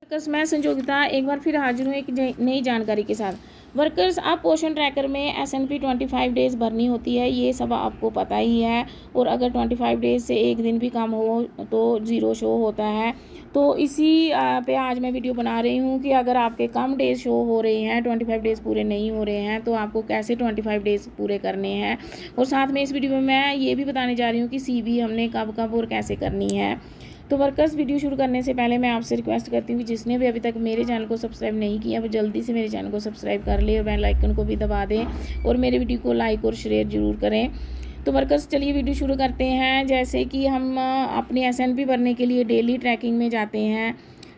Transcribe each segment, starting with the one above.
Workers, मैं संजोगिता एक बार फिर हाजिर हूँ एक नई जानकारी के साथ। वर्कर्स, आप पोषण ट्रैकर में SNP 25 डेज़ भरनी होती है, ये सब आपको पता ही है। और अगर 25 डेज़ से एक दिन भी कम हो तो ज़ीरो शो होता है। तो इसी पे आज मैं वीडियो बना रही हूँ कि अगर आपके कम डेज़ शो हो रहे हैं, 25 डेज़ पूरे नहीं हो रहे हैं, तो आपको कैसे 25 डेज़ पूरे करने हैं। और साथ में इस वीडियो में मैं ये भी बताने जा रही हूँ कि CV हमने कब कब और कैसे करनी है। तो वर्कर्स, वीडियो शुरू करने से पहले मैं आपसे रिक्वेस्ट करती हूँ कि जिसने भी अभी तक मेरे चैनल को सब्सक्राइब नहीं किया वो जल्दी से मेरे चैनल को सब्सक्राइब कर ले और बेल आइकन को भी दबा दें और मेरे वीडियो को लाइक और शेयर ज़रूर करें। तो वर्कर्स, चलिए वीडियो शुरू करते हैं। जैसे कि हम अपनी SNP भरने के लिए डेली ट्रैकिंग में जाते हैं।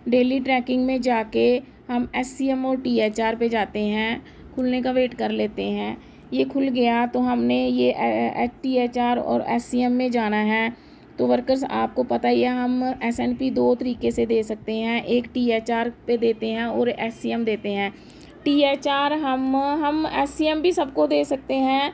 डेली ट्रैकिंग में जाके हम SCM और THR पे जाते हैं, खुलने का वेट कर लेते हैं। ये खुल गया तो हमने ये THR और SCM में जाना है। तो वर्कर्स, आपको पता ही है हम SNP दो तरीके से दे सकते हैं, एक THR पे देते हैं और SCM देते हैं। THR हम SCM भी सबको दे सकते हैं,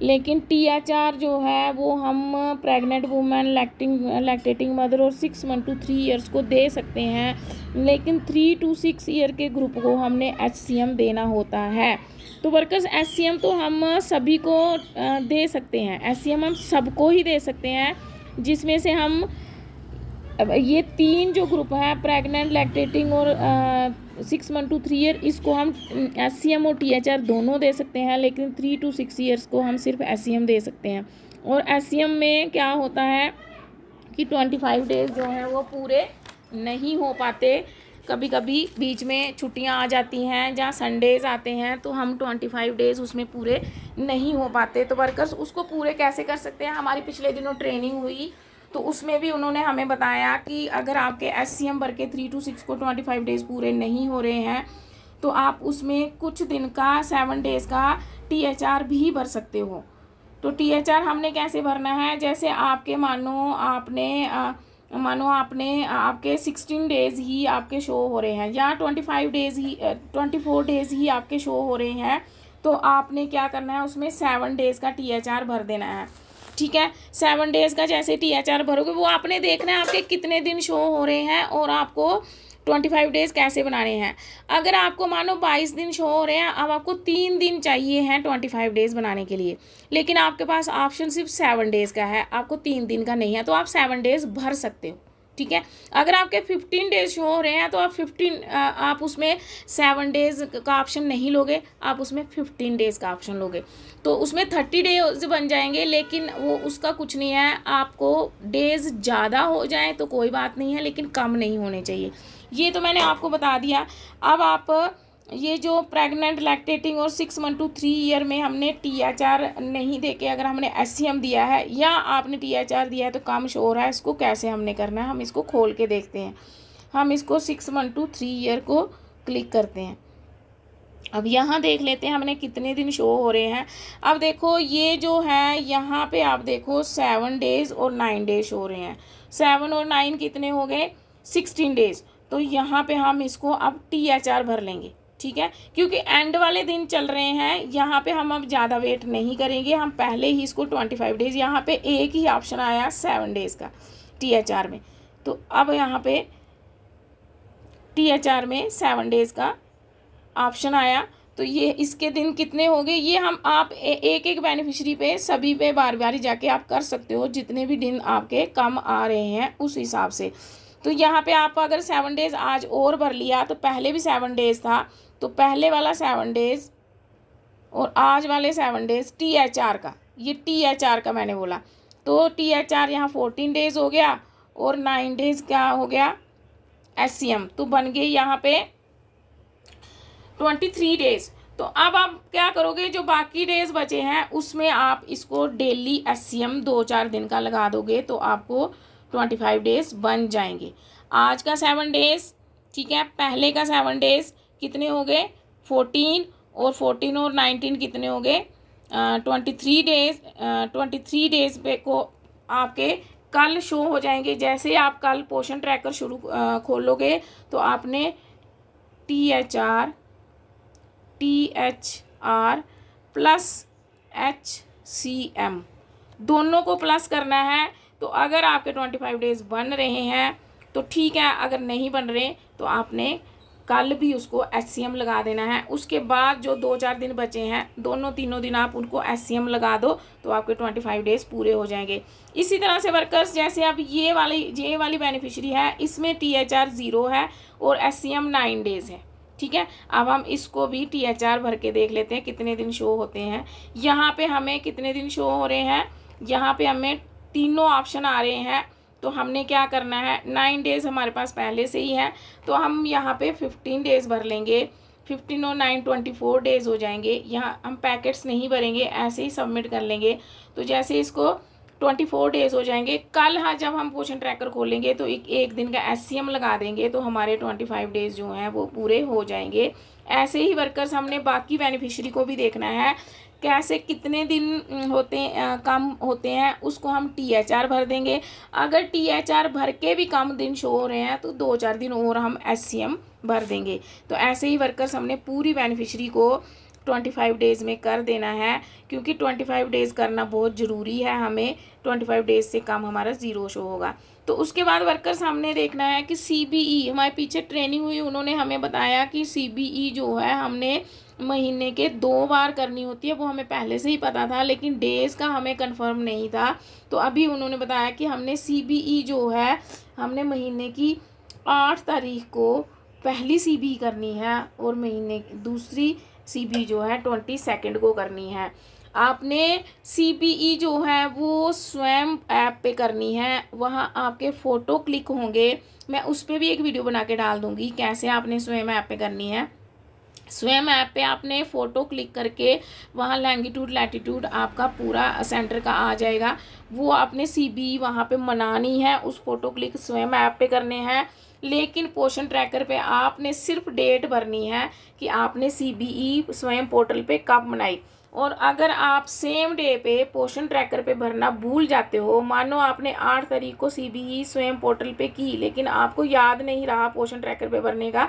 लेकिन THR जो है वो हम प्रेग्नेंट वुमेन, लैक्टेटिंग मदर और 6 मंथ to 3 ईयर्स को दे सकते हैं, लेकिन 3 to 6 ईयर के ग्रुप को हमने HCM देना होता है। तो वर्कर्स, SCM तो हम सभी को दे सकते हैं, SCM हम सबको ही दे सकते हैं, जिसमें से हम ये तीन जो ग्रुप है, प्रेग्नेंट, लैक्टेटिंग और 6 मंथ to 3 ईयर, इसको हम SCM और THR दोनों दे सकते हैं, लेकिन 3 to 6 ईयर्स को हम सिर्फ SCM दे सकते हैं। और SCM में क्या होता है कि 25 डेज़ जो हैं वो पूरे नहीं हो पाते। कभी कभी बीच में छुट्टियां आ जाती हैं, जहाँ संडेज़ आते हैं, तो हम 25 डेज़ उसमें पूरे नहीं हो पाते। तो वर्कर्स, उसको पूरे कैसे कर सकते हैं। हमारी पिछले दिनों ट्रेनिंग हुई तो उसमें भी उन्होंने हमें बताया कि अगर आपके SCM भर के 3 to 6 को 25 डेज़ पूरे नहीं हो रहे हैं तो आप उसमें कुछ दिन का 7 डेज़ का THR भी भर सकते हो। तो THR हमने कैसे भरना है, जैसे आपके मानो आपने आपके 16 डेज़ ही आपके शो हो रहे हैं या 24 डेज़ ही आपके शो हो रहे हैं, तो आपने क्या करना है, उसमें 7 डेज़ का THR भर देना है। ठीक है, 7 डेज़ का जैसे THR भरोगे वो आपने देखना है आपके कितने दिन शो हो रहे हैं और आपको 25 डेज़ कैसे बनाने हैं। अगर आपको मानो 22 दिन शो हो रहे हैं, अब आपको 3 दिन चाहिए हैं 25 डेज़ बनाने के लिए, लेकिन आपके पास ऑप्शन सिर्फ 7 डेज़ का है, आपको 3 दिन का नहीं है, तो आप 7 डेज़ भर सकते हो। ठीक है, अगर आपके 15 डेज़ शो हो रहे हैं तो आप उसमें 7 डेज़ का ऑप्शन नहीं लोगे, आप उसमें 15 डेज़ का ऑप्शन लोगे, तो उसमें 30 डेज बन जाएंगे। लेकिन वो उसका कुछ नहीं है, आपको डेज़ ज़्यादा हो जाए तो कोई बात नहीं है, लेकिन कम नहीं होने चाहिए। ये तो मैंने आपको बता दिया। अब आप ये जो प्रेग्नेंट, लैक्टेटिंग और 6 मंथ to 3 ईयर में हमने THR नहीं देके अगर हमने SCM दिया है या आपने THR दिया है तो कम शो हो रहा है, इसको कैसे हमने करना है, हम इसको खोल के देखते हैं। हम इसको 6 मंथ to 3 ईयर को क्लिक करते हैं। अब यहाँ देख लेते हैं हमने कितने दिन शो हो रहे हैं। अब देखो ये जो है यहाँ पे आप देखो 7 डेज़ और 9 डेज हो रहे हैं। 7 और 9 कितने हो गए, 16 डेज़। तो यहाँ पे हम इसको अब THR भर लेंगे। ठीक है, क्योंकि एंड वाले दिन चल रहे हैं, यहाँ पे हम अब ज़्यादा वेट नहीं करेंगे, हम पहले ही इसको 25 डेज़, यहाँ पे एक ही ऑप्शन आया 7 डेज़ का THR में, तो अब यहाँ पे THR में 7 डेज़ का ऑप्शन आया। तो ये इसके दिन कितने हो गए, ये हम आप एक एक बेनिफिशरी पे सभी पे बार बार जाके आप कर सकते हो, जितने भी दिन आपके कम आ रहे हैं उस हिसाब से। तो यहाँ पे आप अगर 7 डेज़ आज और भर लिया, तो पहले भी 7 डेज़ था, तो पहले वाला 7 डेज़ और आज वाले 7 डेज़ THR का, ये THR का मैंने बोला, तो THR यहाँ 14 डेज़ हो गया और 9 डेज़ क्या हो गया SCM, तो बन गई यहाँ पे 23 डेज़। तो अब आप क्या करोगे, जो बाकी डेज़ बचे हैं उसमें आप इसको डेली SCM 2-4 दिन का लगा दोगे तो आपको 25 डेज़ बन जाएंगे। आज का 7 डेज़, ठीक है, पहले का 7 डेज़ कितने हो गए 14, और 14 और 19 कितने हो गए 23 डेज़। 23 डेज़ पे को आपके कल शो हो जाएंगे। जैसे आप कल पोषण ट्रैकर खोलोगे तो आपने THR प्लस HCM दोनों को प्लस करना है। तो अगर आपके 25 डेज़ बन रहे हैं तो ठीक है, अगर नहीं बन रहे तो आपने कल भी उसको HCM लगा देना है। उसके बाद जो 2-4 दिन बचे हैं, दोनों तीनों दिन आप उनको HCM लगा दो तो आपके 25 डेज़ पूरे हो जाएंगे। इसी तरह से वर्कर्स, जैसे अब ये वाली बेनिफिशरी है, इसमें THR 0 है और HCM 9 डेज़ है। ठीक है, अब हम इसको भी THR भर के देख लेते हैं कितने दिन शो होते हैं। यहाँ पे हमें कितने दिन शो हो रहे हैं, यहाँ पे हमें तीनों ऑप्शन आ रहे हैं। तो हमने क्या करना है, 9 डेज़ हमारे पास पहले से ही है, तो हम यहाँ पे 15 डेज़ भर लेंगे। 15 और 9 24 डेज़ हो जाएंगे। यहाँ हम पैकेट्स नहीं भरेंगे, ऐसे ही सबमिट कर लेंगे। तो जैसे इसको 24 डेज़ हो जाएंगे, कल हाँ जब हम पोषण ट्रैकर खोलेंगे तो एक दिन का HCM लगा देंगे तो हमारे 25 डेज़ जो हैं वो पूरे हो जाएंगे। ऐसे ही वर्कर्स हमने बाकी बेनिफिशरी को भी देखना है, कैसे कितने दिन कम होते हैं, उसको हम THR भर देंगे। अगर THR भर के भी कम दिन शो हो रहे हैं तो 2-4 दिन और हम HCM भर देंगे। तो ऐसे ही वर्कर्स हमने पूरी बेनिफिशरी को 25 डेज़ में कर देना है, क्योंकि 25 डेज़ करना बहुत ज़रूरी है। हमें 25 डेज़ से कम हमारा 0 शो होगा। तो उसके बाद वर्कर्स हमने देखना है कि CBE, हमारे पीछे ट्रेनिंग हुई, उन्होंने हमें बताया कि CBE जो है हमने महीने के 2 बार करनी होती है। वो हमें पहले से ही पता था, लेकिन डेज़ का हमें कंफर्म नहीं था। तो अभी उन्होंने बताया कि हमने CBE जो है हमने महीने की 8 तारीख को पहली CBE करनी है और महीने की दूसरी CBE जो है 22 को करनी है। आपने CBE जो है वो स्वयं ऐप पे करनी है, वहाँ आपके फ़ोटो क्लिक होंगे। मैं उस पर भी एक वीडियो बना के डाल दूँगी कैसे आपने स्वयं ऐप पे करनी है। स्वयं ऐप पे आपने फ़ोटो क्लिक करके वहाँ लैंगिट्यूड लैटिट्यूड आपका पूरा सेंटर का आ जाएगा। वो आपने CBE वहाँ पे मनानी है, उस फ़ोटो क्लिक स्वयं ऐप पे करने हैं। लेकिन पोषण ट्रैकर पे आपने सिर्फ डेट भरनी है कि आपने CBE स्वयं पोर्टल पे कब मनाई। और अगर आप सेम डे पे पोषण ट्रैकर पे भरना भूल जाते हो, मानो आपने 8 तारीख को CBE स्वयं पोर्टल पे की लेकिन आपको याद नहीं रहा पोषण ट्रैकर पे भरने का,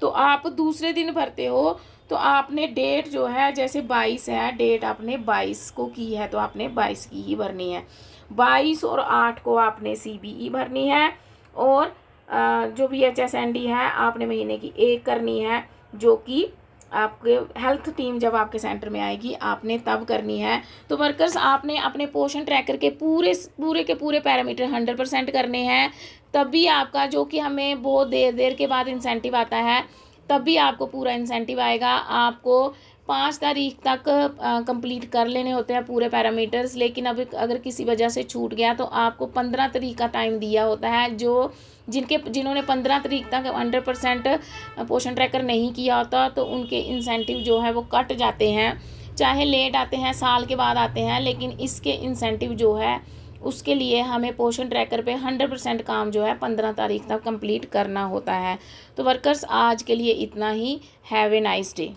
तो आप दूसरे दिन भरते हो, तो आपने डेट जो है, जैसे 22 है, डेट आपने 22 को की है तो आपने 22 की ही भरनी है। 22 और 8 को आपने CBE भरनी है। और जो VHSND है आपने महीने की 1 करनी है, जो कि आपके हेल्थ टीम जब आपके सेंटर में आएगी आपने तब करनी है। तो वर्कर्स, आपने अपने पोषण ट्रैकर के पूरे पैरामीटर 100% करने हैं, तभी आपका, जो कि हमें बहुत देर के बाद इंसेंटिव आता है, तभी आपको पूरा इंसेंटिव आएगा। आपको 5 तारीख तक कंप्लीट कर लेने होते हैं पूरे पैरामीटर्स, लेकिन अब अगर किसी वजह से छूट गया तो आपको 15 तारीख का टाइम दिया होता है। जिन्होंने 15 तारीख तक 100% पोषण ट्रैकर नहीं किया होता तो उनके इंसेंटिव जो है वो कट जाते हैं, चाहे लेट आते हैं, साल के बाद आते हैं, लेकिन इसके इंसेंटिव जो है उसके लिए हमें पोषण ट्रैकर पे 100% काम जो है 15 तारीख तक कंप्लीट करना होता है। तो वर्कर्स, आज के लिए इतना ही। Have a nice day.